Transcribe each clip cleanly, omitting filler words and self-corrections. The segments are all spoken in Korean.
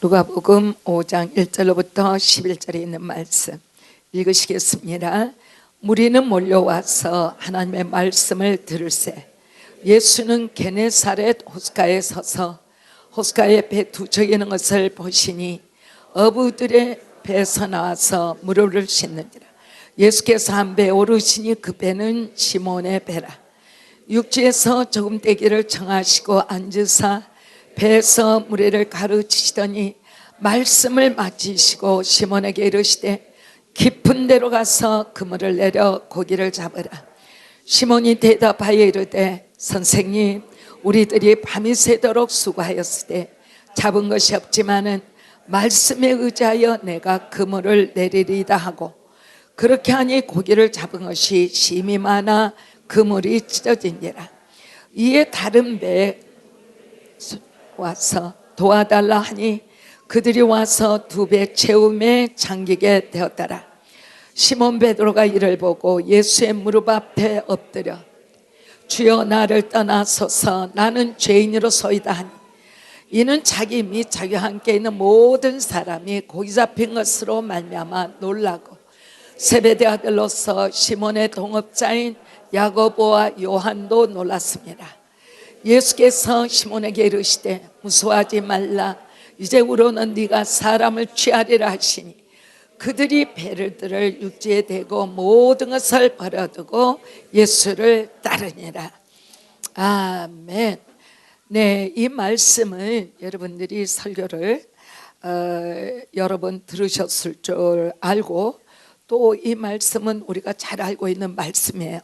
누가복음 5장 1절로부터 11절에 있는 말씀 읽으시겠습니다. 무리는 몰려와서 하나님의 말씀을 들을새 예수는 게네사렛 호숫가에 서서 호숫가에 배 두 척이 있는 것을 보시니 어부들의 배에서 나와서 무료를 씻는지라. 예수께서 한 배에 오르시니 그 배는 시몬의 배라. 육지에서 조금 떼기를 청하시고 앉으사 배에서 무리를 가르치시더니 말씀을 마치시고 시몬에게 이르시되 깊은 데로 가서 그물을 내려 고기를 잡으라. 시몬이 대답하여 이르되 선생님, 우리들이 밤이 새도록 수고하였으되 잡은 것이 없지만은 말씀에 의지하여 내가 그물을 내리리다 하고, 그렇게 하니 고기를 잡은 것이 심히 많아 그물이 찢어진지라. 이에 다른 배에 와서 도와달라 하니 그들이 와서 두 배 채움에 잠기게 되었더라. 시몬 베드로가 이를 보고 예수의 무릎 앞에 엎드려 주여, 나를 떠나소서, 나는 죄인으로소이다 하니, 이는 자기 및 자기와 함께 있는 모든 사람이 고기 잡힌 것으로 말미암아 놀라고 세베대 아들로서 시몬의 동업자인 야고보와 요한도 놀랐습니다. 예수께서 시몬에게 이르시되 무서워하지 말라, 이제부로는 네가 사람을 취하리라 하시니 그들이 배를 들어 육지에 대고 모든 것을 버려두고 예수를 따르니라. 아멘. 네, 이 말씀은 여러분들이 설교를 여러 번 들으셨을 줄 알고, 또 이 말씀은 우리가 잘 알고 있는 말씀이에요.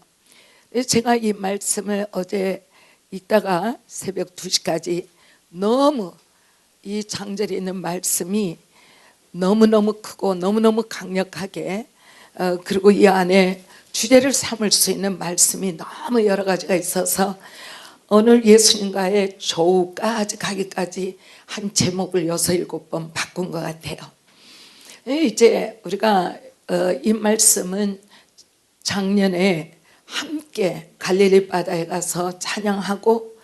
제가 이 말씀을 어제 있다가 새벽 2시까지 너무 이 장절에 있는 말씀이 너무너무 크고 너무너무 강력하게, 그리고 이 안에 주제를 삼을 수 있는 말씀이 너무 여러 가지가 있어서 오늘 예수님과의 조우까지 가기까지 한 제목을 6, 7번 바꾼 것 같아요. 이제 우리가 이 말씀은 작년에 함께 갈릴리 바다에 가서 찬양하고,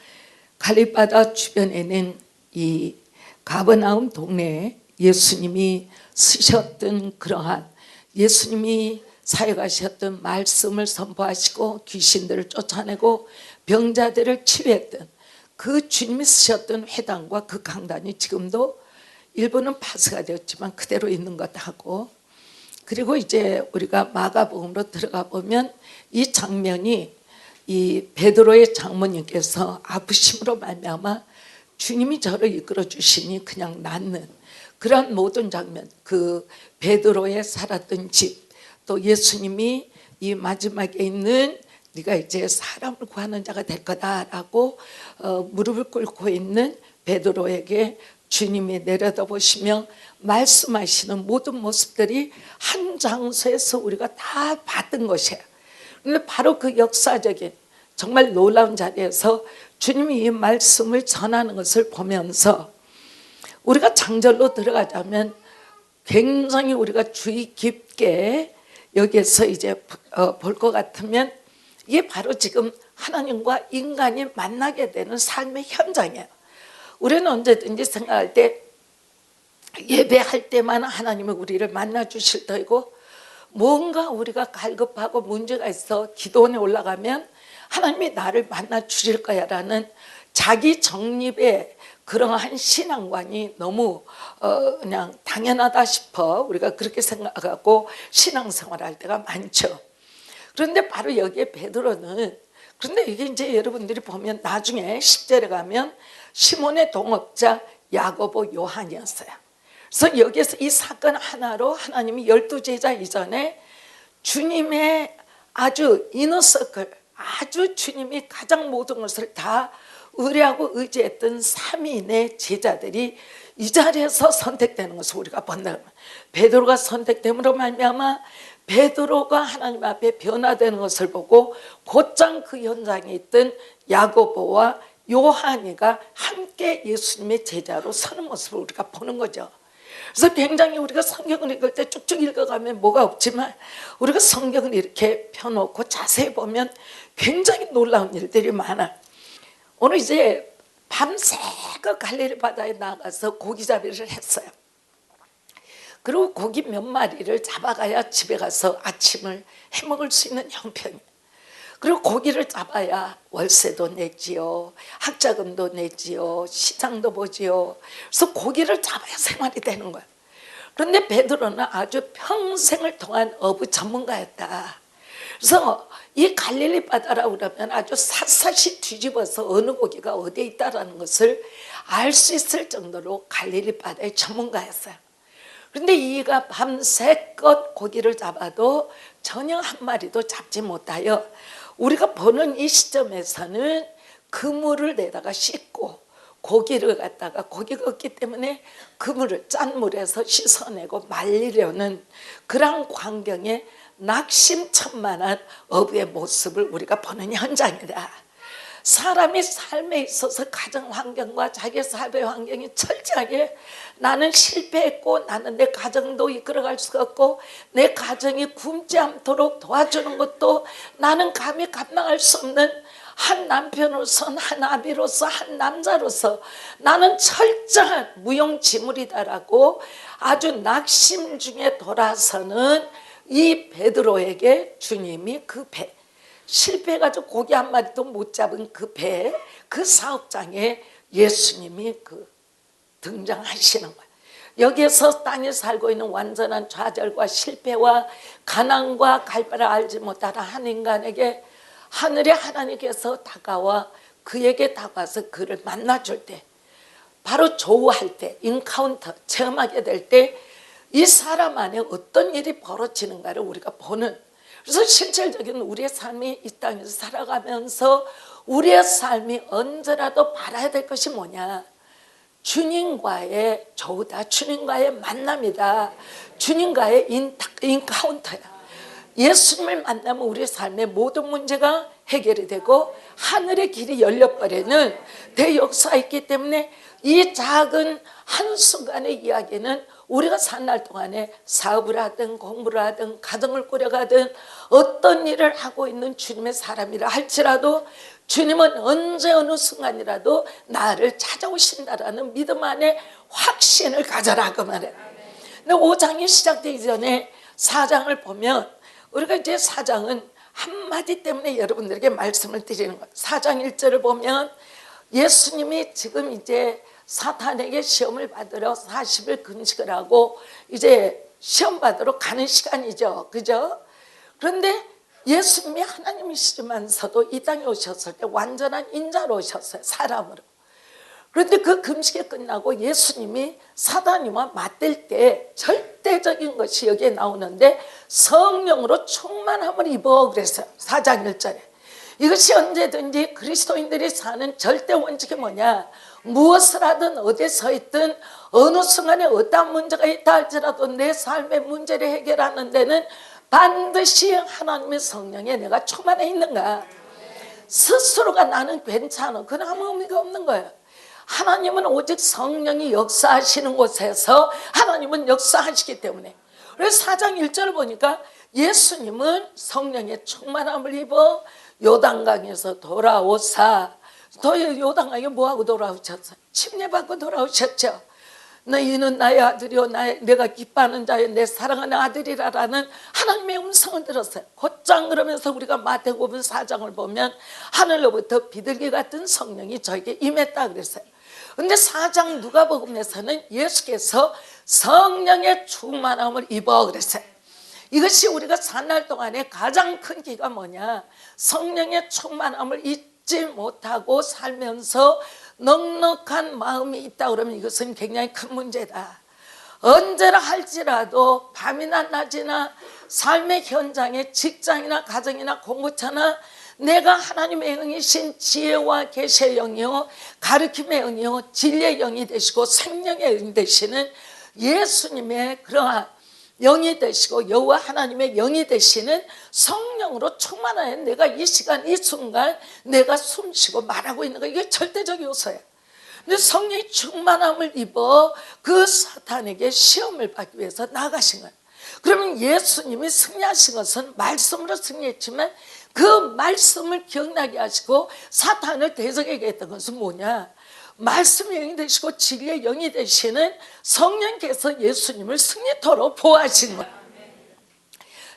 갈릴리 바다 주변에 있는 이 가버나움 동네에 예수님이 쓰셨던 그러한, 예수님이 사역하셨던 말씀을 선포하시고 귀신들을 쫓아내고 병자들을 치유했던 그 주님이 쓰셨던 회당과 그 강단이 지금도 일부는 파쇄가 되었지만 그대로 있는 것하고, 그리고 이제 우리가 마가복음으로 들어가 보면 이 장면이 이 베드로의 장모님께서 아프심으로 말미암아 주님이 저를 이끌어 주시니 그냥 낫는 그런 모든 장면, 그 베드로의 살았던 집, 또 예수님이 이 마지막에 있는 네가 이제 사람을 구하는 자가 될 거다라고 무릎을 꿇고 있는 베드로에게 주님이 내려다보시며 말씀하시는 모든 모습들이 한 장소에서 우리가 다 봤던 것이에요. 그런데 바로 그 역사적인 정말 놀라운 자리에서 주님이 이 말씀을 전하는 것을 보면서 우리가 장절로 들어가자면 굉장히 우리가 주의 깊게 여기에서 이제 볼 것 같으면, 이게 바로 지금 하나님과 인간이 만나게 되는 삶의 현장이에요. 우리는 언제든지 생각할 때 예배할 때만 하나님은 우리를 만나 주실 터이고, 뭔가 우리가 갈급하고 문제가 있어 기도원에 올라가면 하나님이 나를 만나 주실 거야 라는 자기 정립의 그러한 신앙관이 너무 그냥 당연하다 싶어 우리가 그렇게 생각하고 신앙생활할 때가 많죠. 그런데 바로 여기에 베드로는, 그런데 이게 이제 여러분들이 보면 나중에 10절에 가면 시몬의 동업자 야고보 요한이었어요. 그래서 여기에서 이 사건 하나로 하나님이 12제자 이전에 주님의 아주 이너서클, 아주 주님이 가장 모든 것을 다 의뢰하고 의지했던 3인의 제자들이 이 자리에서 선택되는 것을 우리가 본다. 베드로가 선택됨으로 말미암아 베드로가 하나님 앞에 변화되는 것을 보고 곧장 그 현장에 있던 야고보와 요한이가 함께 예수님의 제자로 서는 모습을 우리가 보는 거죠. 그래서 굉장히 우리가 성경을 읽을 때 쭉쭉 읽어가면 뭐가 없지만 우리가 성경을 이렇게 펴놓고 자세히 보면 굉장히 놀라운 일들이 많아. 오늘 이제 밤새그 갈릴리 바다에 나가서 고기잡이를 했어요. 그리고 고기 몇 마리를 잡아가야 집에 가서 아침을 해먹을 수 있는 형편이에요. 그리고 고기를 잡아야 월세도 내지요, 학자금도 내지요, 시장도 보지요. 그래서 고기를 잡아야 생활이 되는 거예요. 그런데 베드로는 아주 평생을 동안 어부 전문가였다. 그래서 이 갈릴리 바다라고 그러면 아주 샅샅이 뒤집어서 어느 고기가 어디에 있다는 것을 알 수 있을 정도로 갈릴리 바다의 전문가였어요. 그런데 이가 밤새껏 고기를 잡아도 전혀 한 마리도 잡지 못하여 우리가 보는 이 시점에서는 그물을 내다가 씻고 고기를 갖다가 고기가 없기 때문에 그물을 짠 물에서 씻어내고 말리려는 그런 광경에 낙심천만한 어부의 모습을 우리가 보는 현장이다. 사람이 삶에 있어서 가정 환경과 자기 삶의 환경이 철저하게 나는 실패했고 나는 내 가정도 이끌어갈 수가 없고 내 가정이 굶지 않도록 도와주는 것도 나는 감히 감당할 수 없는 한 남편으로서 한 아비로서 한 남자로서 나는 철저한 무용지물이다라고 아주 낙심 중에 돌아서는 이 베드로에게 주님이 그 배, 실패해가지고 고기 한 마리도 못 잡은 그 배, 그 사업장에 예수님이 등장하시는 거예요. 여기에서 땅에 살고 있는 완전한 좌절과 실패와 가난과 갈 바를 알지 못하는 한 인간에게 하늘의 하나님께서 다가와 그에게 다가와서 그를 만나줄 때, 바로 조우할 때, 인카운터 체험하게 될 때 이 사람 안에 어떤 일이 벌어지는가를 우리가 보는, 그래서 실질적인 우리의 삶이 이 땅에서 살아가면서 우리의 삶이 언제라도 바라야 될 것이 뭐냐? 주님과의 조우다, 주님과의 만남이다, 주님과의 인카운터야. 예수님을 만나면 우리의 삶의 모든 문제가 해결이 되고 하늘의 길이 열려버리는 대역사가 있기 때문에 이 작은 한순간의 이야기는 우리가 산 날 동안에 사업을 하든 공부를 하든 가정을 꾸려가든 어떤 일을 하고 있는 주님의 사람이라 할지라도 주님은 언제 어느 순간이라도 나를 찾아오신다라는 믿음 안에 확신을 가져라 그 말이에요. 근데 5장이 시작되기 전에 4장을 보면 우리가 이제 4장은 한마디 때문에 여러분들에게 말씀을 드리는 거예요. 4장 1절을 보면 예수님이 지금 이제 사탄에게 시험을 받으러 40일 금식을 하고 이제 시험 받으러 가는 시간이죠. 그죠? 그런데 예수님이 하나님이시면서도 이 땅에 오셨을 때 완전한 인자로 오셨어요. 사람으로. 그런데 그 금식이 끝나고 예수님이 사단이와 맞댈 때 절대적인 것이 여기에 나오는데 성령으로 충만함을 입어 그랬어요. 4장 1절에. 이것이 언제든지 그리스도인들이 사는 절대 원칙이 뭐냐? 무엇을 하든 어디에 서 있든 어느 순간에 어떠한 문제가 있다 할지라도 내 삶의 문제를 해결하는 데는 반드시 하나님의 성령에 내가 충만해 있는가? 스스로가 나는 괜찮아. 그건 아무 의미가 없는 거예요. 하나님은 오직 성령이 역사하시는 곳에서 하나님은 역사하시기 때문에. 그래서 4장 1절을 보니까 예수님은 성령의 충만함을 입어 요단강에서 돌아오사, 요단강에 뭐하고 돌아오셨어요? 침례받고 돌아오셨죠. 너희는 나의 아들이요 내가 기뻐하는 자여 내 사랑하는 아들이라라는 하나님의 음성을 들었어요. 곧장 그러면서 우리가 마태복음 4장을 보면 하늘로부터 비둘기 같은 성령이 저에게 임했다 그랬어요. 근데 4장 누가복음에서는 예수께서 성령의 충만함을 입어 그랬어요. 이것이 우리가 산 날 동안에 가장 큰 기가 뭐냐? 성령의 충만함을 잊지 못하고 살면서 넉넉한 마음이 있다 그러면 이것은 굉장히 큰 문제다. 언제나 할지라도 밤이나 낮이나 삶의 현장에 직장이나 가정이나 공부처나 내가 하나님의 영이신 지혜와 계시의 영이요 가르침의 영이요 진리의 영이 되시고 생명의 영이 되시는 예수님의 그러한 영이 되시고 여호와 하나님의 영이 되시는 성령으로 충만하여 내가 이 시간 이 순간 내가 숨쉬고 말하고 있는 거 이게 절대적 요소예요. 근데 성령의 충만함을 입어 그 사탄에게 시험을 받기 위해서 나가신 거예요. 그러면 예수님이 승리하신 것은 말씀으로 승리했지만 그 말씀을 기억나게 하시고 사탄을 대적하게 했던 것은 뭐냐? 말씀의 영이 되시고 진리의 영이 되시는 성령께서 예수님을 승리토록 보호하시는 거예요.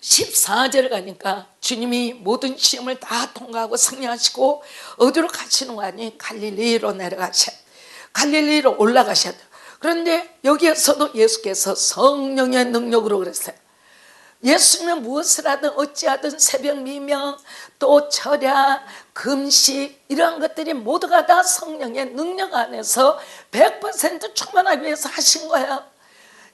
14절에 가니까 주님이 모든 시험을 다 통과하고 승리하시고 어디로 가시는 거 아니? 갈릴리로 내려가셔, 갈릴리로 올라가셔야 돼요. 그런데 여기에서도 예수께서 성령의 능력으로 그랬어요. 예수님은 무엇을 하든 어찌하든 새벽 미명 또 철야 금식 이러한 것들이 모두가 다 성령의 능력 안에서 100% 충만하기 위해서 하신 거예요.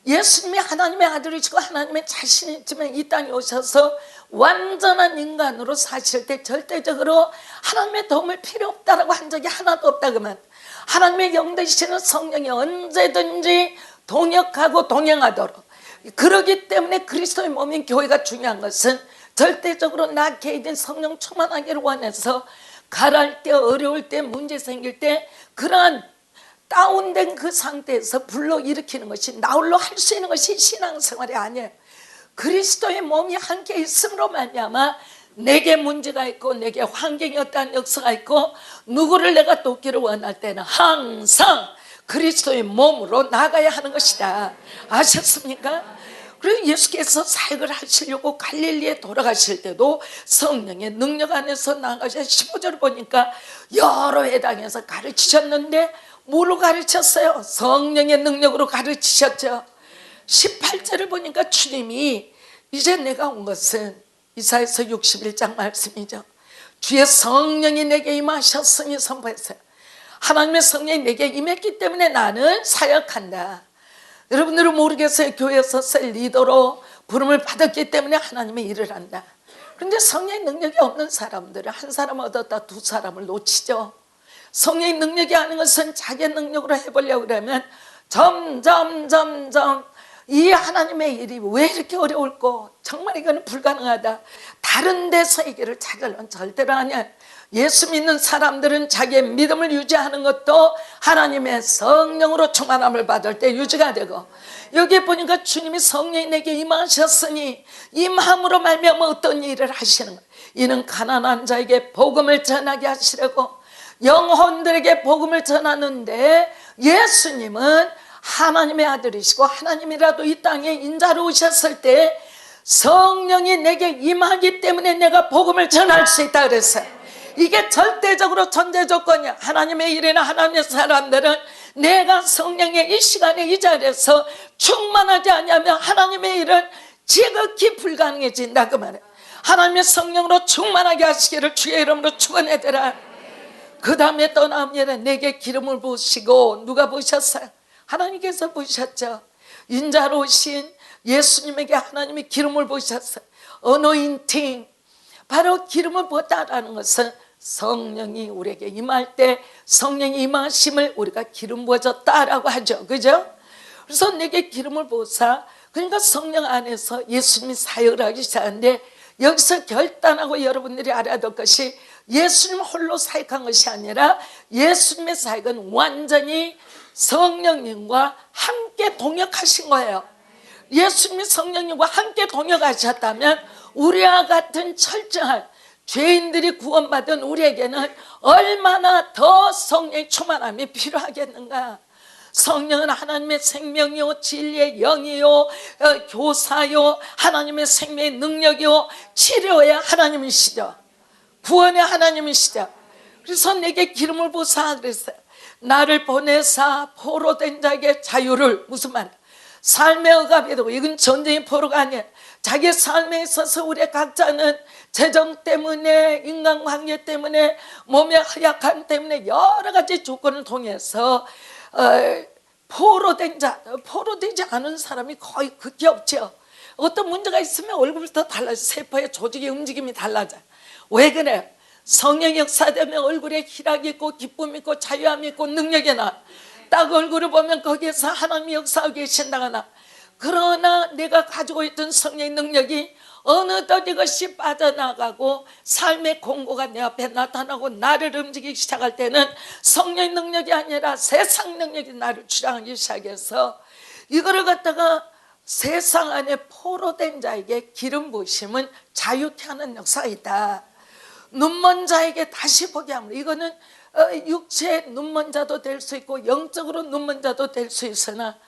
예수님이 하나님의 아들이시고 하나님의 자신이지만 이 땅에 오셔서 완전한 인간으로 사실 때 절대적으로 하나님의 도움을 필요 없다라고 한 적이 하나도 없다. 그러면 하나님의 영 되시는 성령이 언제든지 동역하고 동행하도록, 그러기 때문에 그리스도의 몸인 교회가 중요한 것은 절대적으로 나 개인 성령 충만하기를 원해서 가랄 때 어려울 때 문제 생길 때 그러한 다운된 그 상태에서 불러일으키는 것이 나홀로 할 수 있는 것이 신앙생활이 아니에요. 그리스도의 몸이 함께 있음으로 말미암아 내게 문제가 있고 내게 환경이 어떠한 역사가 있고 누구를 내가 돕기를 원할 때는 항상 그리스도의 몸으로 나가야 하는 것이다. 아셨습니까? 그리고 예수께서 사역을 하시려고 갈릴리에 돌아가실 때도 성령의 능력 안에서 나가셔. 15절 보니까 여러 회당에서 가르치셨는데 뭐로 가르쳤어요? 성령의 능력으로 가르치셨죠. 18절을 보니까 주님이 이제 내가 온 것은 이사야서 61장 말씀이죠. 주의 성령이 내게 임하셨으니 선포했어요. 하나님의 성령이 내게 임했기 때문에 나는 사역한다. 여러분들은 모르겠어요. 교회에서 셀 리더로 부름을 받았기 때문에 하나님의 일을 한다. 그런데 성령의 능력이 없는 사람들은 한 사람 얻었다 두 사람을 놓치죠. 성령의 능력이 아닌 것은 자기의 능력으로 해보려고 그러면 점점 이 하나님의 일이 왜 이렇게 어려울까? 정말 이거는 불가능하다. 다른 데서 이 길을 찾으려면 절대로 아니야. 예수 믿는 사람들은 자기의 믿음을 유지하는 것도 하나님의 성령으로 충만함을 받을 때 유지가 되고, 여기에 보니까 주님이 성령이 내게 임하셨으니 임함으로 말미암아 어떤 일을 하시는 거예요. 이는 가난한 자에게 복음을 전하게 하시려고, 영혼들에게 복음을 전하는데 예수님은 하나님의 아들이시고 하나님이라도 이 땅에 인자로 오셨을 때 성령이 내게 임하기 때문에 내가 복음을 전할 수 있다 그랬어요. 이게 절대적으로 전제 조건이야. 하나님의 일이나 하나님의 사람들은 내가 성령의 이 시간에 이 자리에서 충만하지 않으면 하나님의 일은 지극히 불가능해진다 그 말이야. 하나님의 성령으로 충만하게 하시기를 주의 이름으로 축원해드라. 그 다음에 떠나면 내게 기름을 부으시고, 누가 부으셨어요? 하나님께서 부으셨죠. 인자로 오신 예수님에게 하나님이 기름을 부으셨어요. 어노인팅, 바로 기름을 부었다라는 것은 성령이 우리에게 임할 때 성령이 임하심을 우리가 기름 부어졌다라고 하죠. 그죠? 그래서 내게 기름을 부으사, 그러니까 성령 안에서 예수님이 사역을 하기 시작하는데, 여기서 결단하고 여러분들이 알아야 될 것이 예수님 홀로 사역한 것이 아니라 예수님의 사역은 완전히 성령님과 함께 동역하신 거예요. 예수님이 성령님과 함께 동역하셨다면 우리와 같은 철저한 죄인들이 구원받은 우리에게는 얼마나 더 성령의 충만함이 필요하겠는가. 성령은 하나님의 생명이요 진리의 영이요 교사요 하나님의 생명의 능력이요 치료의 하나님이시죠. 구원의 하나님이시죠. 그래서 내게 기름을 부으사 그랬어요. 나를 보내사 포로된 자에게 자유를, 무슨 말이야? 삶의 억압이 되고, 이건 전쟁의 포로가 아니에요. 자기 삶에 있어서 우리 각자는 재정 때문에, 인간관계 때문에, 몸의 허약함 때문에 여러 가지 조건을 통해서 포로된 자, 포로되지 않은 사람이 거의 극히 없죠. 어떤 문제가 있으면 얼굴부터 달라져. 세포의 조직의 움직임이 달라져요. 왜 그래요? 성령 역사되면 얼굴에 희락이 있고 기쁨이 있고 자유함이 있고 능력이 나. 딱 얼굴을 보면 거기에서 하나님이 역사하고 계신다거나. 그러나 내가 가지고 있던 성령의 능력이 어느덧 이것이 빠져나가고 삶의 공고가 내 앞에 나타나고 나를 움직이기 시작할 때는 성령의 능력이 아니라 세상 능력이 나를 주장하기 시작해서, 이거를 갖다가 세상 안에 포로된 자에게 기름 부으심은 자유케 하는 역사가 있다. 눈먼 자에게 다시 보게 합니다. 이거는 육체 눈먼 자도 될 수 있고 영적으로 눈먼 자도 될 수 있으나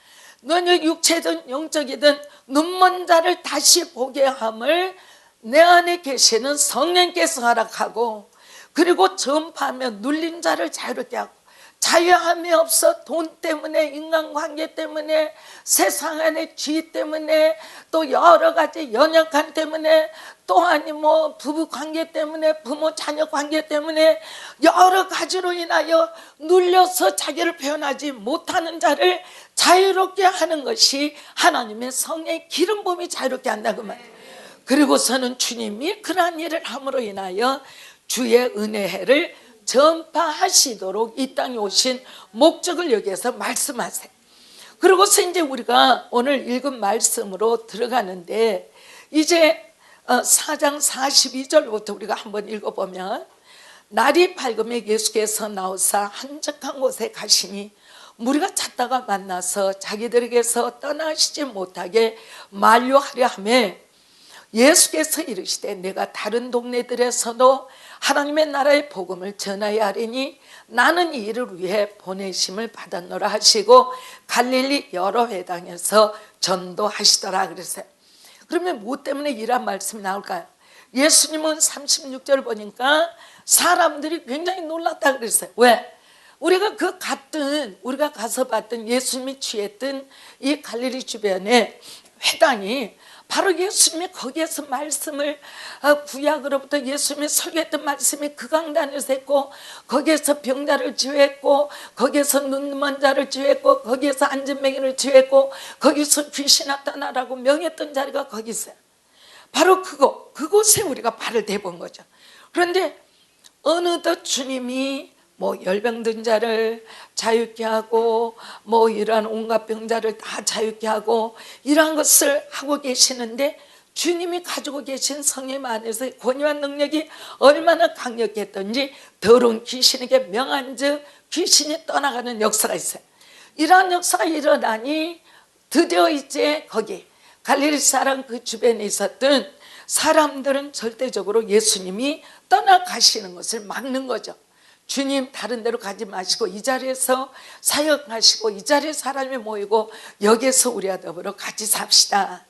너는 육체든 영적이든 눈먼 자를 다시 보게 함을 내 안에 계시는 성령께서 허락하고, 그리고 전파하며 눌린 자를 자유롭게 하고, 자유함이 없어 돈 때문에, 인간관계 때문에, 세상 안의 쥐 때문에, 또 여러 가지 연약함 때문에, 또 아니 뭐 부부관계 때문에, 부모 자녀 관계 때문에 여러 가지로 인하여 눌려서 자기를 표현하지 못하는 자를 자유롭게 하는 것이 하나님의 성령의 기름 부음이 자유롭게 한다고 말이에요. 그리고서는 주님이 그러한 일을 함으로 인하여 주의 은혜를 전파하시도록 이 땅에 오신 목적을 여기에서 말씀하세요. 그리고서 이제 우리가 오늘 읽은 말씀으로 들어가는데, 이제 4장 42절부터 우리가 한번 읽어보면, 날이 밝음에 예수께서 나오사 한적한 곳에 가시니 무리가 찾다가 만나서 자기들에게서 떠나시지 못하게 만류하려 하매, 예수께서 이르시되 내가 다른 동네들에서도 하나님의 나라의 복음을 전하여야 하리니 나는 이 일을 위해 보내심을 받았노라 하시고 갈릴리 여러 회당에서 전도하시더라 그랬어요. 그러면 뭐 때문에 이런 말씀이 나올까요? 예수님은 36절 보니까 사람들이 굉장히 놀랐다 그랬어요. 왜? 우리가 우리가 가서 봤던 예수님이 취했던 이 갈릴리 주변에 회당이 바로 예수님이 거기에서 말씀을, 구약으로부터 예수님이 설교했던 말씀이 그 강단에서 했고, 거기에서 병자를 치유했고, 거기에서 눈먼 자를 치유했고, 거기에서 안진뱅이를 치유했고, 거기서 귀신아 떠나라고 명했던 자리가 거기 있어요. 바로 그곳에 우리가 발을 대본 거죠. 그런데 어느덧 주님이 뭐 열병든 자를 자유케 하고, 뭐 이러한 온갖 병자를 다 자유케 하고, 이러한 것을 하고 계시는데, 주님이 가지고 계신 성령 안에서 권위와 능력이 얼마나 강력했던지 더러운 귀신에게 명한 즉 귀신이 떠나가는 역사가 있어요. 이러한 역사가 일어나니 드디어 이제 거기 갈릴리 사람 그 주변에 있었던 사람들은 절대적으로 예수님이 떠나가시는 것을 막는 거죠. 주님 다른 데로 가지 마시고 이 자리에서 사역하시고 이 자리에 사람이 모이고 여기에서 우리와 더불어 같이 삽시다.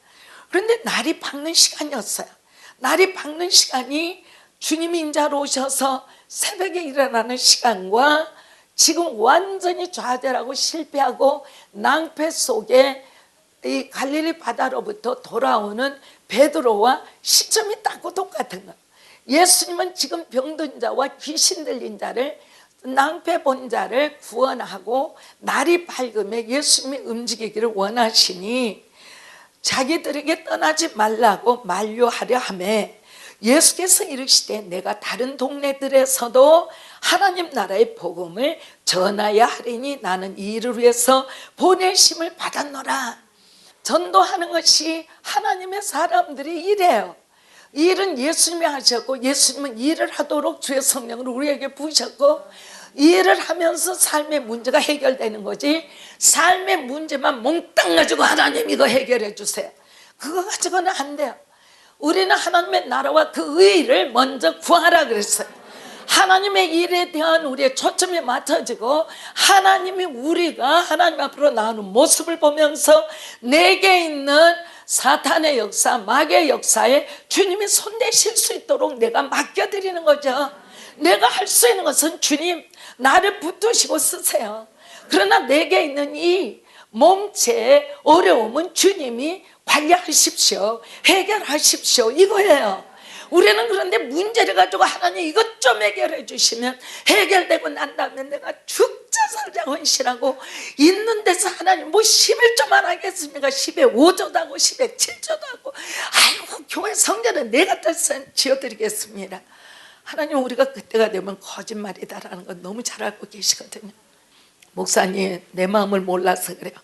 그런데 날이 밝는 시간이었어요. 날이 밝는 시간이 주님이 인자로 오셔서 새벽에 일어나는 시간과 지금 완전히 좌절하고 실패하고 낭패 속에 이 갈릴리 바다로부터 돌아오는 베드로와 시점이 딱 똑같은 거예요. 예수님은 지금 병든 자와 귀신 들린 자를, 낭패 본 자를 구원하고 날이 밝음에 예수님이 움직이기를 원하시니 자기들에게 떠나지 말라고 만류하려 하며, 예수께서 이르시되 내가 다른 동네들에서도 하나님 나라의 복음을 전하여 하리니 나는 이 일을 위해서 보내심을 받았노라. 전도하는 것이 하나님의 사람들이 일이에요. 이 일은 예수님이 하셨고, 예수님은 이 일을 하도록 주의 성령을 우리에게 부으셨고, 이 일을 하면서 삶의 문제가 해결되는 거지, 삶의 문제만 몽땅 가지고 하나님 이거 해결해 주세요, 그거 가지고는 안 돼요. 우리는 하나님의 나라와 그 의를 먼저 구하라 그랬어요. 하나님의 일에 대한 우리의 초점이 맞춰지고, 하나님이 우리가 하나님 앞으로 나오는 모습을 보면서 내게 있는 사탄의 역사, 마귀의 역사에 주님이 손대실 수 있도록 내가 맡겨드리는 거죠. 내가 할 수 있는 것은 주님 나를 붙드시고 쓰세요. 그러나 내게 있는 이 몸체의 어려움은 주님이 관리하십시오, 해결하십시오, 이거예요. 우리는 그런데 문제를 가지고 하나님 이것 좀 해결해 주시면 해결되고 난 다음에 내가 죽자 살자 헌신하고 있는 데서 하나님 뭐 11조만 하겠습니까? 10에 5조도 하고 10에 7조도 하고, 아이고 교회 성전은 내가 지어드리겠습니다. 하나님 우리가 그때가 되면 거짓말이다라는 건 너무 잘 알고 계시거든요. 목사님 내 마음을 몰라서 그래요.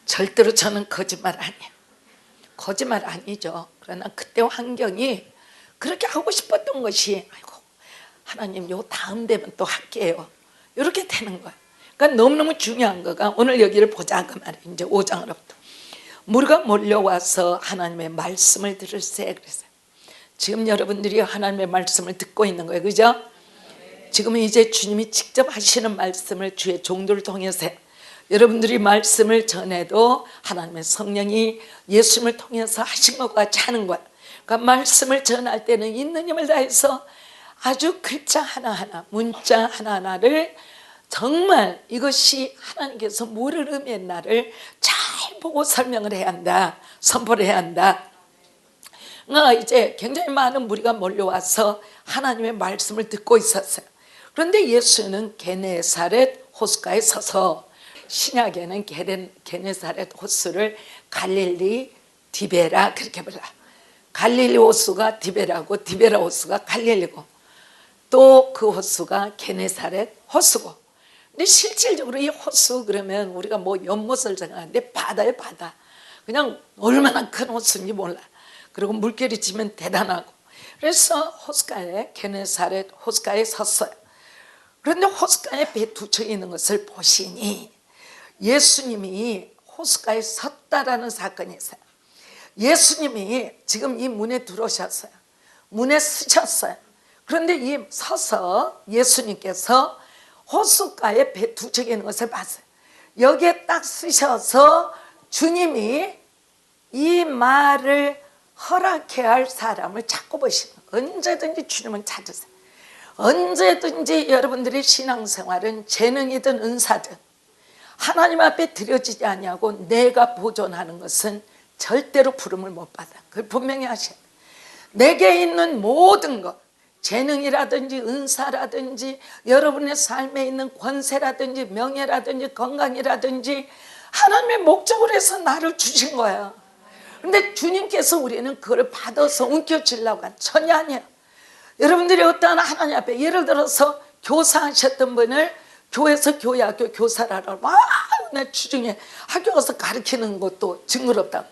절대로 저는 거짓말 아니에요. 거짓말 아니죠. 그러나 그때 환경이 그렇게 하고 싶었던 것이, 아이고 하나님 요 다음 되면 또 할게요, 이렇게 되는 거예요. 그러니까 너무너무 중요한 거가 오늘 여기를 보자 그 말이에요. 이제 5장으로부터 무리가 몰려와서 하나님의 말씀을 들을세 그랬어요. 지금 여러분들이 하나님의 말씀을 듣고 있는 거예요, 그죠? 지금은 이제 주님이 직접 하시는 말씀을 주의 종들을 통해서 여러분들이 말씀을 전해도 하나님의 성령이 예수님을 통해서 하신 것 같이 하는 거야. 그러니까 말씀을 전할 때는 있는 힘을 다해서 아주 글자 하나하나, 문자 하나하나를 정말 이것이 하나님께서 뭐를 의미했나를 잘 보고 설명을 해야 한다, 선포를 해야 한다. 그러니까 이제 굉장히 많은 무리가 몰려와서 하나님의 말씀을 듣고 있었어요. 그런데 예수는 게네사렛 호숫가에 서서, 신약에는 게네사렛 호수를 갈릴리 디베라 그렇게 불러. 갈릴리 호수가 디베라고, 디베라 호수가 갈릴리고, 또 그 호수가 게네사렛 호수고. 근데 실질적으로 이 호수 그러면 우리가 뭐 연못을 생각하는데 바다에 바다. 그냥 얼마나 큰 호수인지 몰라. 그리고 물결이 지면 대단하고. 그래서 호숫가에, 게네사렛 호숫가에 섰어요. 그런데 호숫가에 배 두 척이 있는 것을 보시니 예수님이 호숫가에 섰다라는 사건이 있어요. 예수님이 지금 이 문에 들어오셨어요. 문에 서셨어요. 그런데 이 서서 예수님께서 호숫가에 배 두 척이 있는 것을 봤어요. 여기에 딱 서셔서 주님이 이 말을 허락해야 할 사람을 찾고 보시는 거예요. 언제든지 주님은 찾으세요. 언제든지 여러분들의 신앙생활은 재능이든 은사든 하나님 앞에 드려지지 아니하고 내가 보존하는 것은 절대로 부름을 못 받아. 그걸 분명히 하셔야 돼요. 내게 있는 모든 것, 재능이라든지 은사라든지 여러분의 삶에 있는 권세라든지 명예라든지 건강이라든지 하나님의 목적으로 해서 나를 주신 거야. 근데 주님께서 우리는 그걸 받아서 움켜쥐려고 한 전혀 아니야. 여러분들이 어떠한 하나님 앞에 예를 들어서 교사하셨던 분을 교회에서 교회학교 교사라고 내 주중에 학교 가서 가르치는 것도 징그럽다고.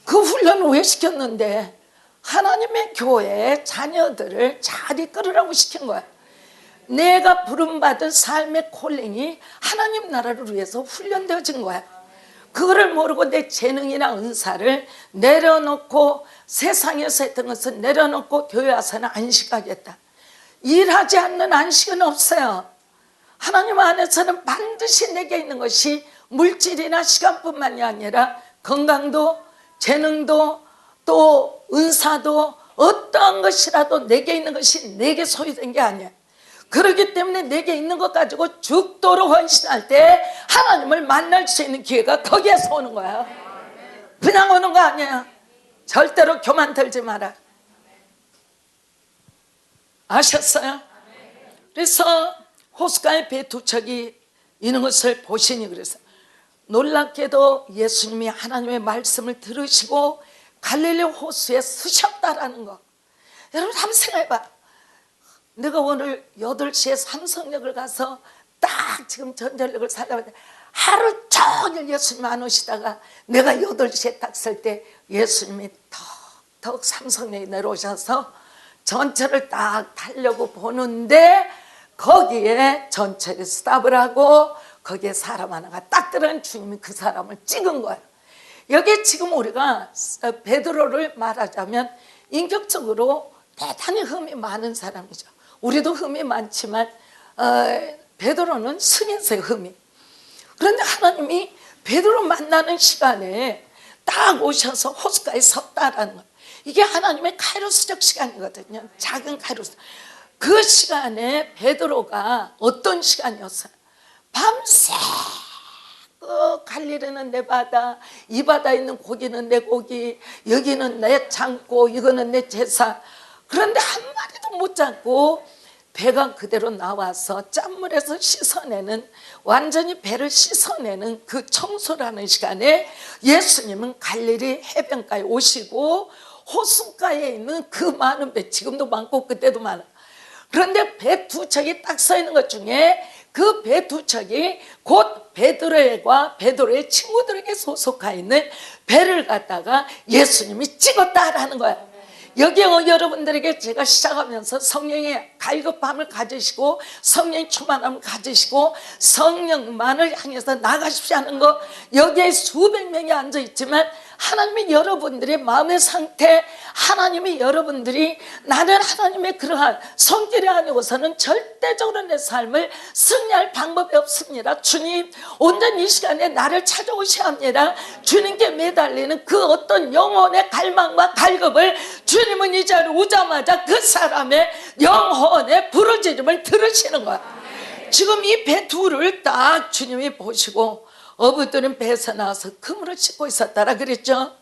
그 훈련을 왜 시켰는데 하나님의 교회의 자녀들을 잘 이끌으라고 시킨 거야. 내가 부름받은 삶의 콜링이 하나님 나라를 위해서 훈련되어진 거야. 그거를 모르고 내 재능이나 은사를 내려놓고 세상에서 했던 것을 내려놓고 교회 와서는 안식하겠다. 일하지 않는 안식은 없어요. 하나님 안에서는 반드시 내게 있는 것이 물질이나 시간뿐만이 아니라 건강도 재능도 또 은사도 어떠한 것이라도 내게 있는 것이 내게 소유된 게 아니야. 그렇기 때문에 내게 있는 것 가지고 죽도록 헌신할 때 하나님을 만날 수 있는 기회가 거기에서 오는 거야. 그냥 오는 거 아니야. 절대로 교만 들지 마라. 아셨어요? 그래서 호숫가에 배 두 척이 있는 것을 보시니 그래서 놀랍게도 예수님이 하나님의 말씀을 들으시고 갈릴리 호수에 서셨다라는 거. 여러분 한번 생각해봐. 내가 오늘 8시에 삼성역을 가서 딱 지금 전전력을 살려봤는데 하루 종일 예수님 안 오시다가 내가 8시에 딱 설 때 예수님이 턱 삼성역에 내려오셔서 전철을 딱 타려고 보는데 거기에 전철이 스탑을 하고 거기에 사람 하나가 딱 들어간 주님이 그 사람을 찍은 거예요. 여기 지금 우리가 베드로를 말하자면 인격적으로 대단히 흠이 많은 사람이죠. 우리도 흠이 많지만 베드로는 승했어요. 흠이. 그런데 하나님이 베드로 만나는 시간에 딱 오셔서 호숫가에 섰다라는 거예요. 이게 하나님의 카이로스적 시간이거든요. 작은 카이로스. 그 시간에 베드로가 어떤 시간이었어요? 밤새 갈릴리는 내 바다, 이 바다에 있는 고기는 내 고기, 여기는 내 창고, 이거는 내 제사. 그런데 한 마리도 못 잡고 배가 그대로 나와서 짠물에서 씻어내는, 완전히 배를 씻어내는 그 청소라는 시간에 예수님은 갈릴리 해변가에 오시고 호숫가에 있는 그 많은 배, 지금도 많고 그때도 많아. 그런데 배 두 척이 딱 서 있는 것 중에 그 배 두 척이 곧 베드로와 베드로의 친구들에게 소속해 있는 배를 갖다가 예수님이 찍었다라는 거야. 여기에 여러분들에게 제가 시작하면서 성령의 갈급함을 가지시고 성령의 충만함을 가지시고 성령만을 향해서 나가십시오 하는 거, 여기에 수백 명이 앉아있지만 하나님이 여러분들의 마음의 상태, 하나님이 여러분들이 나는 하나님의 그러한 손길이 아니고서는 절대적으로 내 삶을 승리할 방법이 없습니다. 주님, 온전히 이 시간에 나를 찾아오셔야 합니다. 주님께 매달리는 그 어떤 영혼의 갈망과 갈급을 주님은 이 자리에 오자마자 그 사람의 영혼의 부르짖음을 들으시는 거야. 지금 이 배 둘을 딱 주님이 보시고 어부들은 배에서 나와서 그물을 씻고 있었다라 그랬죠.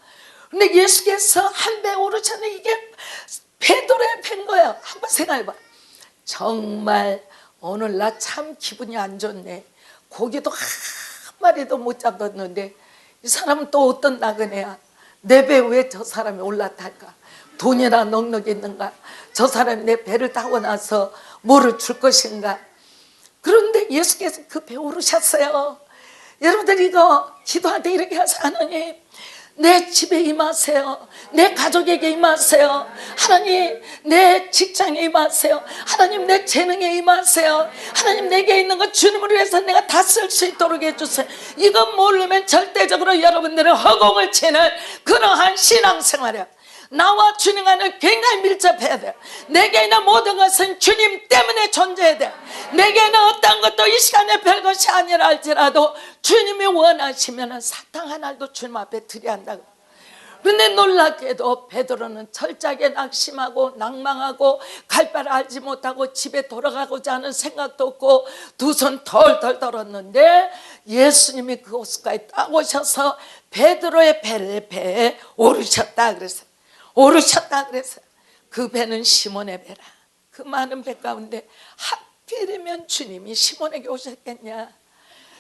근데 예수께서 한 배 오르셨는데 이게 베드로의 배인 거예요. 한번 생각해봐. 정말 오늘 나 참 기분이 안 좋네. 고기도 한 마리도 못 잡았는데 이 사람은 또 어떤 나그네야. 내 배 왜 저 사람이 올라탈까? 돈이나 넉넉이 있는가? 저 사람이 내 배를 타고 나서 뭐를 줄 것인가? 그런데 예수께서 그 배 오르셨어요. 여러분들 이거 기도할 때 이렇게 하세요. 하나님, 내 집에 임하세요. 내 가족에게 임하세요. 하나님, 내 직장에 임하세요. 하나님, 내 재능에 임하세요. 하나님, 내게 있는 것 주님을 위해서 내가 다 쓸 수 있도록 해주세요. 이거 모르면 절대적으로 여러분들은 허공을 치는 그러한 신앙생활이야. 나와 주님과는 굉장히 밀접해야 돼. 내게 있는 모든 것은 주님 때문에 존재해야 돼. 내게 있는 어떤 것도 이 시간에 별것이 아니라 할지라도 주님이 원하시면 사탕 하나도 주님 앞에 드려야 한다고. 그런데 놀랍게도 베드로는 철저하게 낙심하고 낭망하고 갈 바를 알지 못하고 집에 돌아가고자 하는 생각도 없고 두 손 덜덜 떨었는데 예수님이 그곳까지 딱 오셔서 베드로의 배에 오르셨다 그랬어요. 오르셨다 그랬어요. 그 배는 시몬의 배라. 그 많은 배 가운데 하필이면 주님이 시몬에게 오셨겠냐.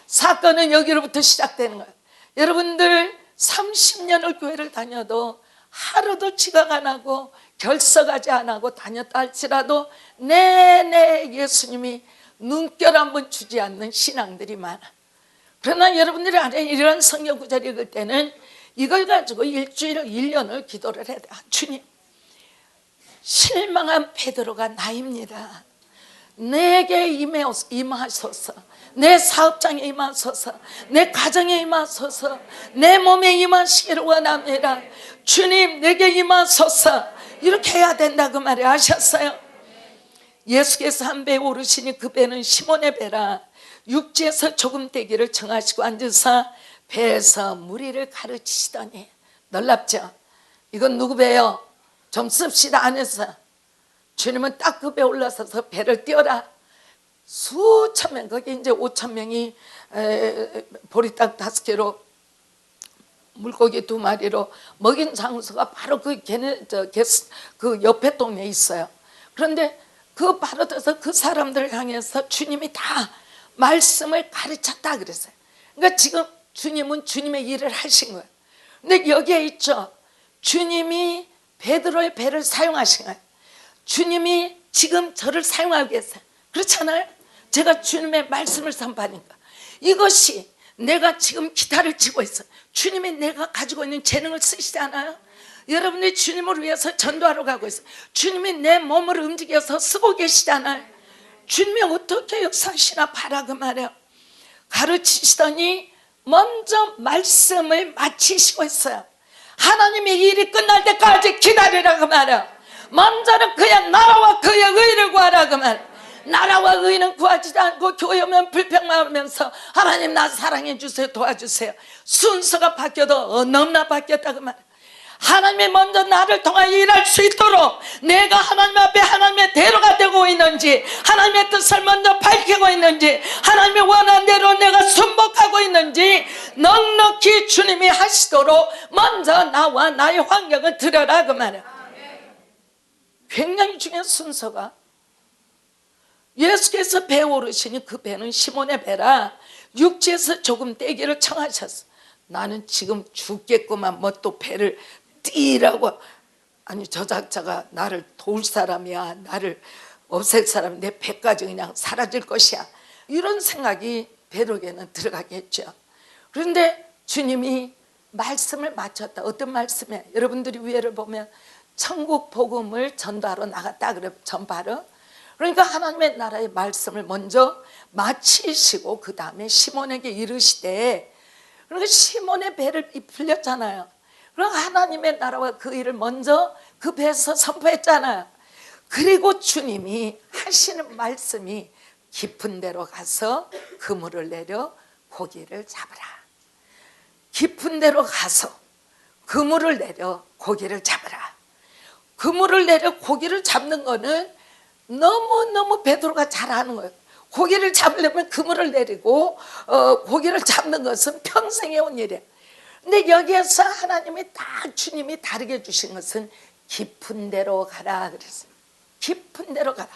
사건은 여기로부터 시작되는 거예요. 여러분들 30년을 교회를 다녀도 하루도 지각 안 하고 결석하지 안 하고 다녔다 할지라도 내내 예수님이 눈결 한번 주지 않는 신앙들이 많아. 그러나 여러분들이 안에 이런 성경 구절 읽을 때는 이걸 가지고 일주일, 1년을 기도를 해야 돼. 주님, 실망한 베드로가 나입니다. 내게 임하소서. 내 사업장에 임하소서. 내 가정에 임하소서. 내 몸에 임하시기를 원합니다. 주님, 내게 임하소서. 이렇게 해야 된다 그 말이 아셨어요? 예수께서 한 배에 오르시니 그 배는 시몬의 배라. 육지에서 조금 되기를 정하시고 앉으사 배에서 무리를 가르치시더니. 놀랍죠? 이건 누구 배요? 좀 씁시다 안에서. 주님은 딱 그 배에 올라서서 배를 띄워라. 수천 명, 거기 이제 5천 명이 보리떡 5개로 물고기 2마리로 먹인 장소가 바로 그 옆에 동네에 있어요. 그런데 그 바로 돼서 그 사람들을 향해서 주님이 다 말씀을 가르쳤다 그랬어요. 그러니까 지금 주님은 주님의 일을 하신 거예요. 근데 여기에 있죠. 주님이 베드로의 배를 사용하신 거예요. 주님이 지금 저를 사용하고 계세요. 그렇잖아요. 제가 주님의 말씀을 선포하니까 이것이 내가 지금 기타를 치고 있어요. 주님이 내가 가지고 있는 재능을 쓰시지 않아요? 여러분이 주님을 위해서 전도하러 가고 있어요. 주님이 내 몸을 움직여서 쓰고 계시잖아요. 주님이 어떻게 역사하시나 봐라 그 말이에요. 가르치시더니 먼저 말씀을 마치시고 있어요. 하나님의 일이 끝날 때까지 기다리라 그 말이에요. 먼저는 그의 나라와 그의 의를 구하라 그 말이에요. 나라와 의는 구하지 않고 교회 오면 불평하면서 하나님 나 사랑해 주세요 도와주세요. 순서가 바뀌어도 너무나 바뀌었다 그 말이에요. 하나님이 먼저 나를 통하여 일할 수 있도록 내가 하나님 앞에 하나님의 대로가 되고 있는지, 하나님의 뜻을 먼저 밝히고 있는지, 하나님이 원하는 대로 내가 순복하고 있는지 넉넉히 주님이 하시도록 먼저 나와 나의 환경을 드려라 그 말이에요. 굉장히 중요한 순서가, 예수께서 배에 오르시니 그 배는 시몬의 배라. 육지에서 조금 떼기를 청하셨어. 나는 지금 죽겠구만 뭐 또 배를 띄라고. 아니 저작자가 나를 도울 사람이야, 나를 없앨 사람, 내 배까지 그냥 사라질 것이야, 이런 생각이 베드로에게는 들어가겠죠. 그런데 주님이 말씀을 마쳤다. 어떤 말씀이에요? 여러분들이 위에를 보면 천국 복음을 전도하러 나갔다 그래. 전파로. 그러니까 하나님의 나라의 말씀을 먼저 마치시고 그 다음에 시몬에게 이르시되, 그러니까 시몬의 배를 풀렸잖아요. 그럼 하나님의 나라와 그 일을 먼저 그 배에서 선포했잖아요. 그리고 주님이 하시는 말씀이 깊은 데로 가서 그물을 내려 고기를 잡으라. 깊은 데로 가서 그물을 내려 고기를 잡으라. 그물을 내려 고기를 잡는 거는 너무너무 베드로가 잘하는 거예요. 고기를 잡으려면 그물을 내리고 고기를 잡는 것은 평생 해온 일이에요. 근데 여기에서 하나님이 다 주님이 다르게 주신 것은 깊은 데로 가라 그랬어요. 깊은 데로 가라.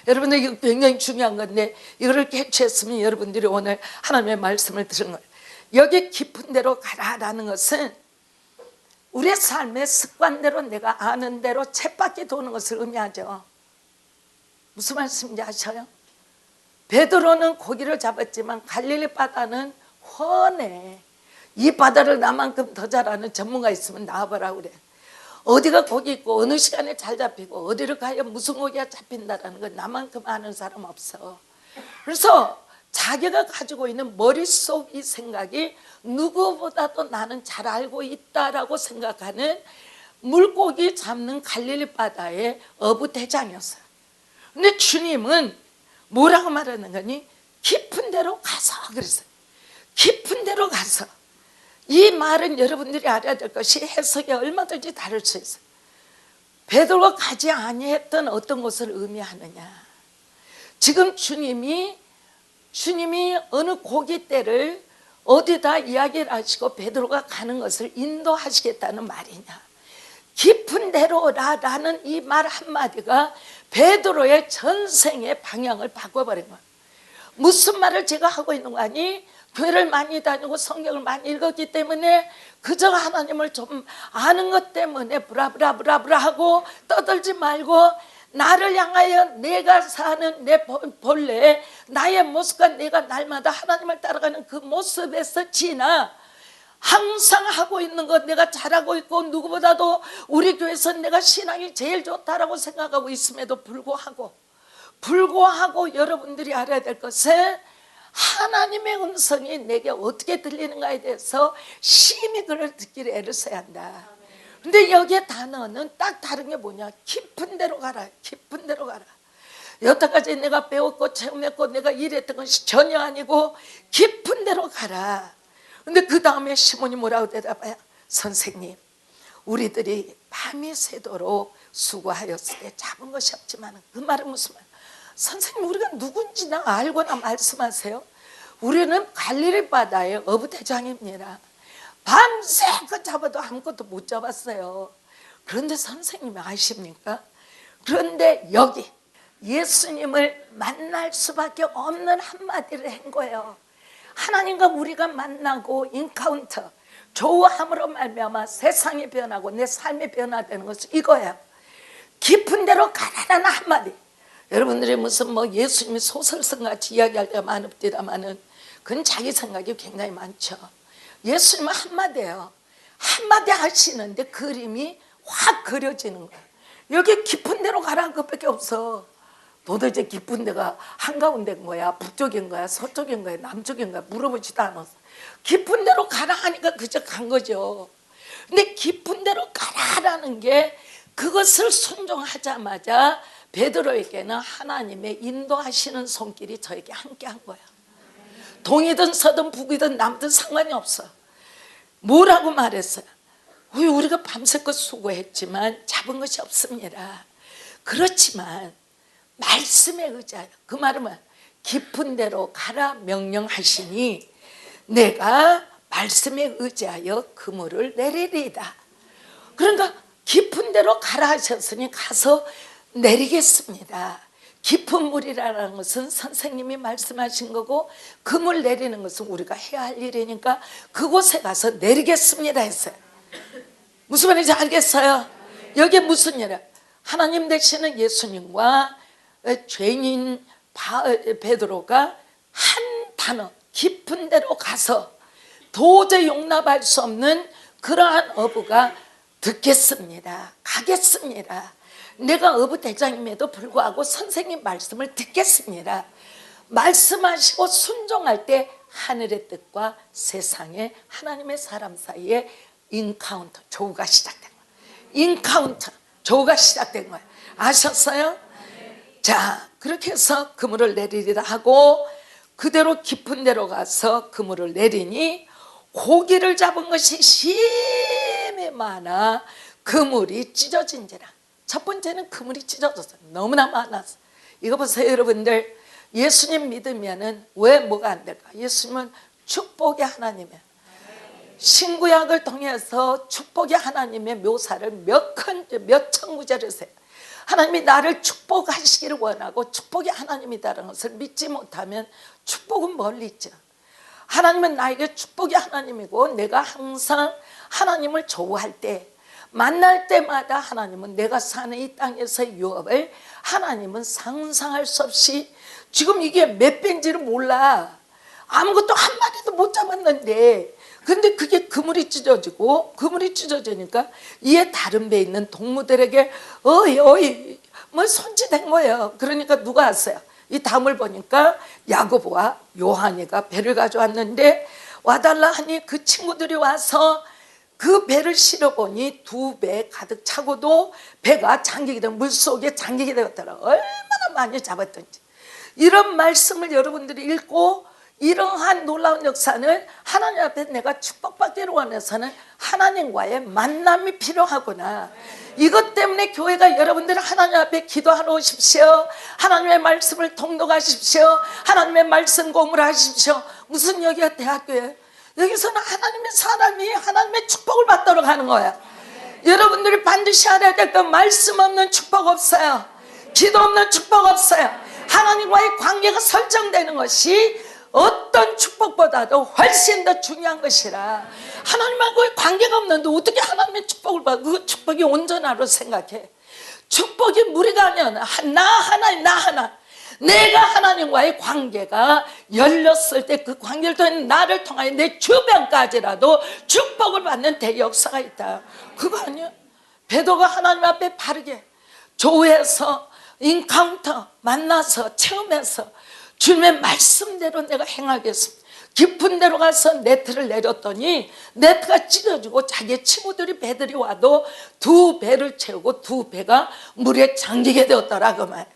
여러분들 이거 굉장히 중요한 건데 이거를 캐치했으면 여러분들이 오늘 하나님의 말씀을 들은 거예요. 여기 깊은 데로 가라라는 것은 우리의 삶의 습관대로 내가 아는 대로 쳇바퀴 도는 것을 의미하죠. 무슨 말씀인지 아셔요? 베드로는 고기를 잡았지만 갈릴리 바다는 훤해. 이 바다를 나만큼 더 잘 아는 전문가 있으면 나와보라고 그래. 어디가 고기 있고 어느 시간에 잘 잡히고 어디를 가야 무슨 고기가 잡힌다라는 건 나만큼 아는 사람 없어. 그래서 자기가 가지고 있는 머릿속 이 생각이 누구보다도 나는 잘 알고 있다라고 생각하는 물고기 잡는 갈릴리 바다의 어부대장이었어요. 근데 주님은 뭐라고 말하는 거니? 깊은 데로 가서 그랬어요. 깊은 데로 가서. 이 말은 여러분들이 알아야 될 것이 해석이 얼마든지 다를 수 있어요. 베드로가 가지 아니했던 어떤 것을 의미하느냐. 지금 주님이 어느 고깃대를 어디다 이야기를 하시고 베드로가 가는 것을 인도하시겠다는 말이냐. 깊은 데로라라는 이 말 한마디가 베드로의 전생의 방향을 바꿔버린 거예요. 무슨 말을 제가 하고 있는 거 아니? 교회를 많이 다니고 성경을 많이 읽었기 때문에 그저 하나님을 좀 아는 것 때문에 브라브라 하고 떠들지 말고 나를 향하여 내가 사는 내 본래 나의 모습과 내가 날마다 하나님을 따라가는 그 모습에서 지나 항상 하고 있는 것 내가 잘하고 있고 누구보다도 우리 교회에서 내가 신앙이 제일 좋다라고 생각하고 있음에도 불구하고 여러분들이 알아야 될 것은 하나님의 음성이 내게 어떻게 들리는가에 대해서 심히 그를 듣기를 애를 써야 한다. 근데 여기에 단어는 딱 다른 게 뭐냐? 깊은 데로 가라. 깊은 데로 가라. 여태까지 내가 배웠고 체험했고 내가 일했던 것이 전혀 아니고 깊은 데로 가라. 근데 그 다음에 시몬이 뭐라고 대답해요? 선생님, 우리들이 밤이 새도록 수고하였을 때 잡은 것이 없지만 그 말은 무슨 말? 선생님, 우리가 누군지나 알고나 말씀하세요. 우리는 갈릴리 바다의 어부대장입니다. 밤새 그 잡아도 아무것도 못 잡았어요. 그런데 선생님이 아십니까? 그런데 여기 예수님을 만날 수밖에 없는 한마디를 한 거예요. 하나님과 우리가 만나고 인카운터, 조우함으로 말미암아 세상이 변하고 내 삶이 변화되는 것은 이거야. 깊은 데로 가라라는 한마디. 여러분들이 무슨 뭐 예수님이 소설성같이 이야기할 때가 많습니다만은 그건 자기 생각이 굉장히 많죠. 예수님은 한마디예요. 한마디 하시는데 그림이 확 그려지는 거예요. 여기 깊은 데로 가라는 것밖에 없어. 도대체 깊은 데가 한가운데인 거야, 북쪽인 거야, 서쪽인 거야, 남쪽인 거야 물어보지도 않았어. 깊은 데로 가라 하니까 그저 간 거죠. 근데 깊은 데로 가라라는 게 그것을 순종하자마자 베드로에게는 하나님의 인도하시는 손길이 저에게 함께 한 거야. 동이든 서든 북이든 남든 상관이 없어. 뭐라고 말했어요? 우리가 밤새껏 수고했지만 잡은 것이 없습니다. 그렇지만 말씀에 의지하여, 그 말은 뭐야? 깊은 데로 가라 명령하시니 내가 말씀에 의지하여 그물을 내리리이다. 그러니까 깊은 데로 가라 하셨으니 가서 내리겠습니다. 깊은 물이라는 것은 선생님이 말씀하신 거고 그물 내리는 것은 우리가 해야 할 일이니까 그곳에 가서 내리겠습니다 했어요. 무슨 말인지 알겠어요? 여기에 무슨 일이야? 하나님 되시는 예수님과 죄인인 베드로가 한 단어 깊은 데로 가서 도저히 용납할 수 없는 그러한 어부가 듣겠습니다. 가겠습니다. 내가 어부대장임에도 불구하고 선생님 말씀을 듣겠습니다. 말씀하시고 순종할 때 하늘의 뜻과 세상의 하나님의 사람 사이에 인카운터, 조우가 시작된 거예요. 인카운터, 조우가 시작된 거예요. 아셨어요? 자, 그렇게 해서 그물을 내리리라 하고 그대로 깊은 데로 가서 그물을 내리니 고기를 잡은 것이 심히 많아 그물이 찢어진지라. 첫 번째는 그물이 찢어졌어요. 너무나 많았어요. 이거 보세요, 여러분들. 예수님 믿으면은 왜 뭐가 안 될까? 예수님은 축복의 하나님이에요. 신구약을 통해서 축복의 하나님의 묘사를 몇 천구절을 세요. 하나님이 나를 축복하시기를 원하고 축복의 하나님이다라는 것을 믿지 못하면 축복은 멀리 있죠. 하나님은 나에게 축복의 하나님이고 내가 항상 하나님을 좋아할 때 만날 때마다 하나님은 내가 사는 이 땅에서의 유업을 하나님은 상상할 수 없이 지금 이게 몇 배인지를 몰라. 아무것도 한 마리도 못 잡았는데 근데 그게 그물이 찢어지니까 이에 다른 배에 있는 동무들에게 어이 뭐 손짓한 거예요. 그러니까 누가 왔어요? 이 다음을 보니까 야고보와 요한이가 배를 가져왔는데 와달라 하니 그 친구들이 와서 그 배를 실어보니 두 배 가득 차고도 배가 잠기게 되고 물속에 잠기게 되었더라. 얼마나 많이 잡았던지. 이런 말씀을 여러분들이 읽고 이러한 놀라운 역사는 하나님 앞에 내가 축복받기를 원해서는 하나님과의 만남이 필요하구나. 이것 때문에 교회가 여러분들 하나님 앞에 기도하러 오십시오. 하나님의 말씀을 통독하십시오. 하나님의 말씀 공부를 하십시오. 무슨 여기가 대학교예요? 여기서는 하나님의 사람이 하나님의 축복을 받도록 하는 거야. 여러분들이 반드시 알아야 될 건 말씀 없는 축복 없어요. 기도 없는 축복 없어요. 하나님과의 관계가 설정되는 것이 어떤 축복보다도 훨씬 더 중요한 것이라. 하나님하고의 관계가 없는데 어떻게 하나님의 축복을 받아? 그 축복이 온전하로 생각해. 축복이 무리가 아니야. 나 하나. 내가 하나님과의 관계가 열렸을 때 그 관계를 통해 나를 통하여 내 주변까지라도 축복을 받는 대역사가 있다. 그거 아니야? 베드로가 하나님 앞에 바르게 조회해서 인카운터 만나서 체험해서 주님의 말씀대로 내가 행하겠습니다. 깊은 데로 가서 네트를 내렸더니 네트가 찢어지고 자기 친구들이 배들이 와도 두 배를 채우고 두 배가 물에 잠기게 되었더라 그 말.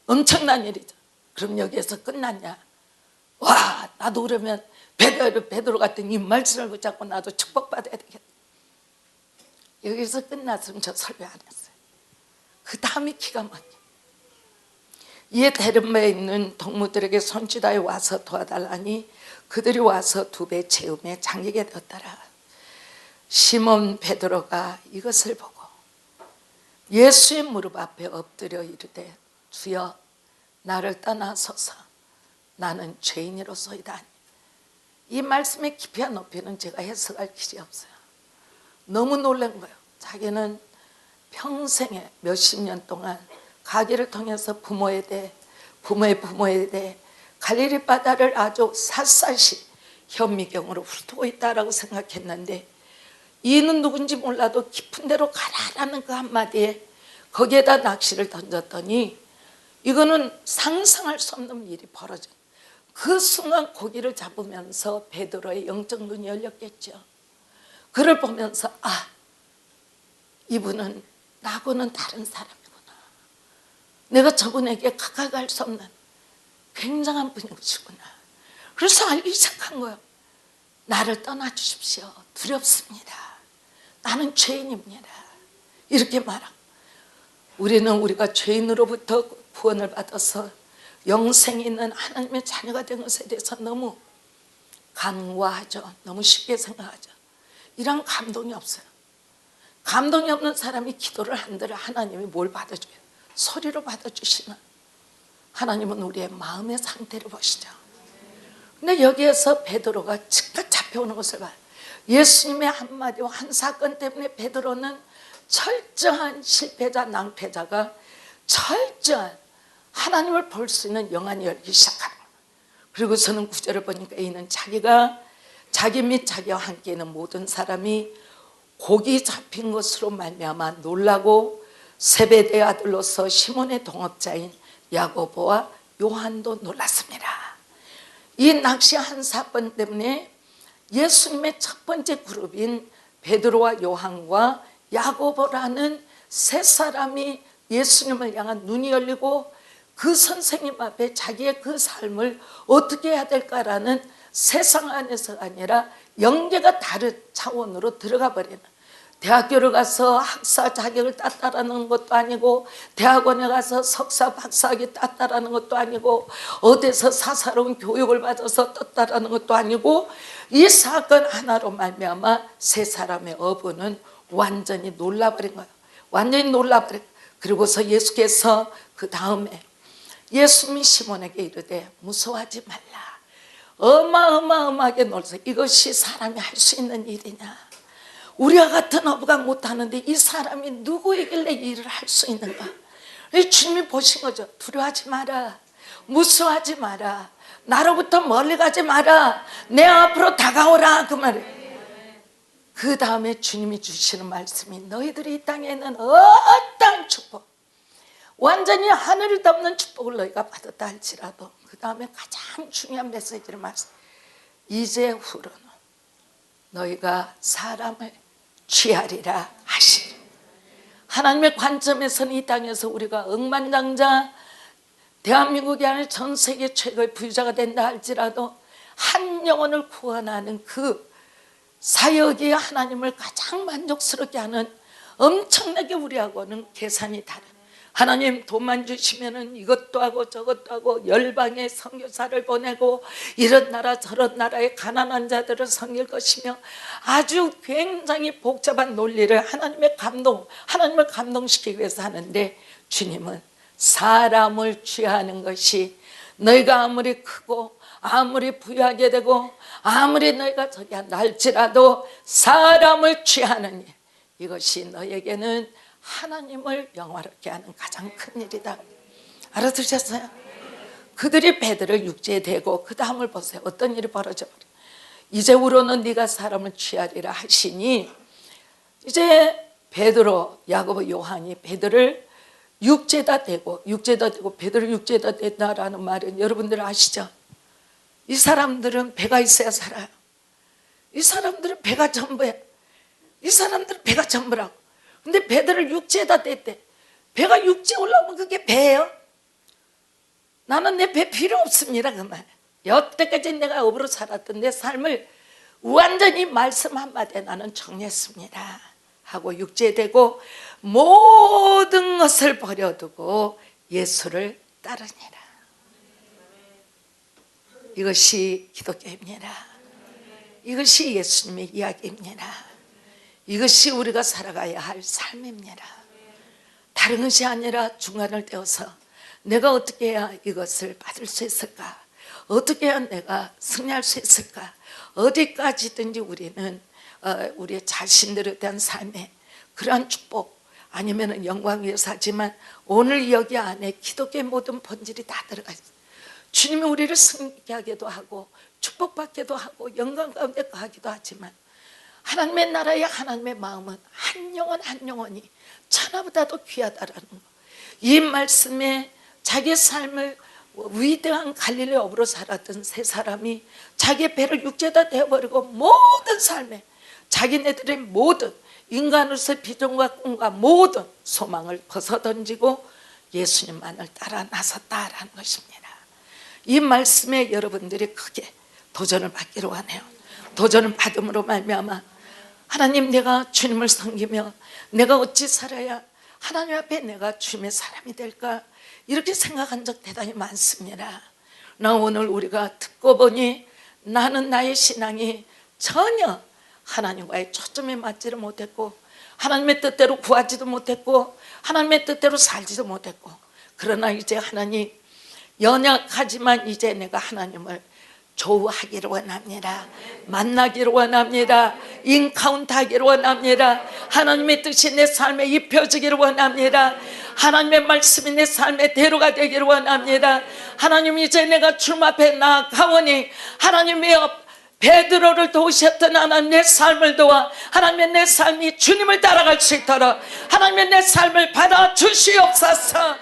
엄청난 일이죠. 그럼 여기에서 끝났냐? 와, 나도 그러면 베드로 같은 이 말씀을 붙잡고 나도 축복받아야 되겠다. 여기서 끝났으면 저 설교 안 했어요. 그 다음이 기가 막혀. 이에 대름배에 있는 동무들에게 손짓하여 와서 도와달라니 그들이 와서 두 배 채움에 잠기게 되었더라. 시몬 베드로가 이것을 보고 예수의 무릎 앞에 엎드려 이르되 주여 나를 떠나소서 나는 죄인이로소이다. 이 말씀의 깊이와 높이는 제가 해석할 길이 없어요. 너무 놀란 거예요. 자기는 평생에 몇십 년 동안 가게를 통해서 부모에 대해 갈릴리 바다를 아주 샅샅이 현미경으로 훑고 있다라고 생각했는데 이는 누군지 몰라도 깊은 데로 가라라는 그 한마디에 거기에다 낚시를 던졌더니 이거는 상상할 수 없는 일이 벌어져. 그 순간 고기를 잡으면서 베드로의 영적 눈이 열렸겠죠. 그를 보면서 이분은 나하고는 다른 사람이구나. 내가 저분에게 가까이 갈 수 없는 굉장한 분이시구나. 그래서 알기 시작한 거예요. 나를 떠나주십시오. 두렵습니다. 나는 죄인입니다. 이렇게 말하고 우리는 우리가 죄인으로부터 구원을 받아서 영생이 있는 하나님의 자녀가 된 것에 대해서 너무 간과하죠. 너무 쉽게 생각하죠. 이런 감동이 없어요. 감동이 없는 사람이 기도를 한들 하나님이 뭘 받아줘요? 소리로 받아주시나? 하나님은 우리의 마음의 상태를 보시죠. 근데 여기에서 베드로가 즉각 잡혀오는 것을 봐요. 예수님의 한마디와 한 사건 때문에 베드로는 철저한 실패자, 낭패자가 철저한 하나님을 볼 수 있는 영안이 열기 시작하는 거예요. 그리고서는 9절을 보니까 이는 자기 및 자기와 함께 있는 모든 사람이 곡이 잡힌 것으로 말미암아 놀라고 세베대의 아들로서 시몬의 동업자인 야고보와 요한도 놀랐습니다. 이 낚시한 사건 때문에 예수님의 첫 번째 그룹인 베드로와 요한과 야고보라는 세 사람이 예수님을 향한 눈이 열리고 그 선생님 앞에 자기의 그 삶을 어떻게 해야 될까라는 세상 안에서가 아니라 영계가 다른 차원으로 들어가 버리는, 대학교를 가서 학사 자격을 땄다라는 것도 아니고 대학원에 가서 석사 박사학위 땄다라는 것도 아니고 어디서 사사로운 교육을 받아서 떴다라는 것도 아니고 이 사건 하나로 말미암아 세 사람의 어부는 완전히 놀라버린 거예요. 완전히 놀라버린. 그리고서 예수께서 그 다음에 예수님이 시몬에게 이르되 무서워하지 말라. 어마어마하게 놀라서 이것이 사람이 할 수 있는 일이냐. 우리와 같은 어부가 못하는데 이 사람이 누구에길래 이 일을 할 수 있는가. 주님이 보신 거죠. 두려워하지 마라. 무서워하지 마라. 나로부터 멀리 가지 마라. 내 앞으로 다가오라. 그 말이에요. 그 다음에 주님이 주시는 말씀이 너희들이 이 땅에 있는 어떠한 축복, 완전히 하늘을 덮는 축복을 너희가 받았다 할지라도 그 다음에 가장 중요한 메시지를 말씀, 이제 후로는 너희가 사람을 취하리라 하시리. 하나님의 관점에서는 이 땅에서 우리가 억만장자 대한민국이 아니라 전 세계 최고의 부유자가 된다 할지라도 한 영혼을 구원하는 그 사역이 하나님을 가장 만족스럽게 하는, 엄청나게 우리하고는 계산이 다른, 하나님 돈만 주시면은 이것도 하고 저것도 하고 열방에 선교사를 보내고 이런 나라 저런 나라의 가난한 자들을 섬길 것이며 아주 굉장히 복잡한 논리를 하나님을 감동시키기 위해서 하는데, 주님은 사람을 취하는 것이 너희가 아무리 크고 아무리 부유하게 되고 아무리 너희가 저기 한다 할지라도 사람을 취하는 일, 이것이 너에게는 하나님을 영화롭게 하는 가장 큰 일이다. 알아들으셨어요? 그들이 베드로를 육지에 대고 그 다음을 보세요. 어떤 일이 벌어져 버려. 이제 후로는 네가 사람을 취하리라 하시니, 이제 베드로, 야고보, 요한이 베드로를 육지에다 대고 베드로를 육지에다 댔다라는 말은 여러분들 아시죠? 이 사람들은 배가 있어야 살아요. 이 사람들은 배가 전부야. 이 사람들은 배가 전부라고. 근데 베드로를 육지에다 댔대. 배가 육지에 올라오면 그게 배예요? 나는 내 배 필요 없습니다. 그 말. 여태까지 내가 업으로 살았던 내 삶을 완전히 말씀 한마디에 나는 정리했습니다 하고 육지에 대고 모든 것을 버려두고 예수를 따르니라. 이것이 기독교입니다. 이것이 예수님의 이야기입니다. 이것이 우리가 살아가야 할 삶입니다. 다른 것이 아니라 중간을 떼어서 내가 어떻게 해야 이것을 받을 수 있을까? 어떻게 해야 내가 승리할 수 있을까? 어디까지든지 우리는 우리의 자신들에 대한 삶에 그러한 축복 아니면 영광 위에서 하지만 오늘 여기 안에 기독교의 모든 본질이 다 들어가 있어요. 주님이 우리를 승리케 하기도 하고 축복받기도 하고 영광 가운데 가기도 하지만 하나님의 나라의 하나님의 마음은 한 영혼 한 영혼이 천하보다도 귀하다라는 거. 이 말씀에 자기 삶을 위대한 갈릴리 어부로 살았던 세 사람이 자기의 배를 육지에다 대버리고 모든 삶에 자기네들의 모든 인간으로서의 비전과 꿈과 모든 소망을 벗어던지고 예수님만을 따라 나섰다라는 것입니다. 이 말씀에 여러분들이 크게 도전을 받기로 하네요. 도전을 받음으로 말미암아 하나님, 내가 주님을 섬기며 내가 어찌 살아야 하나님 앞에 내가 주님의 사람이 될까, 이렇게 생각한 적 대단히 많습니다. 나 오늘 우리가 듣고 보니 나는 나의 신앙이 전혀 하나님과의 초점에 맞지를 못했고 하나님의 뜻대로 구하지도 못했고 하나님의 뜻대로 살지도 못했고, 그러나 이제 하나님, 연약하지만 이제 내가 하나님을 조우하기를 원합니다. 만나기를 원합니다. 인카운트하기를 원합니다. 하나님의 뜻이 내 삶에 입혀지기를 원합니다. 하나님의 말씀이 내 삶의 대로가 되기를 원합니다. 하나님, 이제 내가 주님 앞에 나아가오니 하나님의 베드로를 도우셨던 하나님, 내 삶을 도와 하나님의 내 삶이 주님을 따라갈 수 있도록 하나님의 내 삶을 받아 주시옵소서.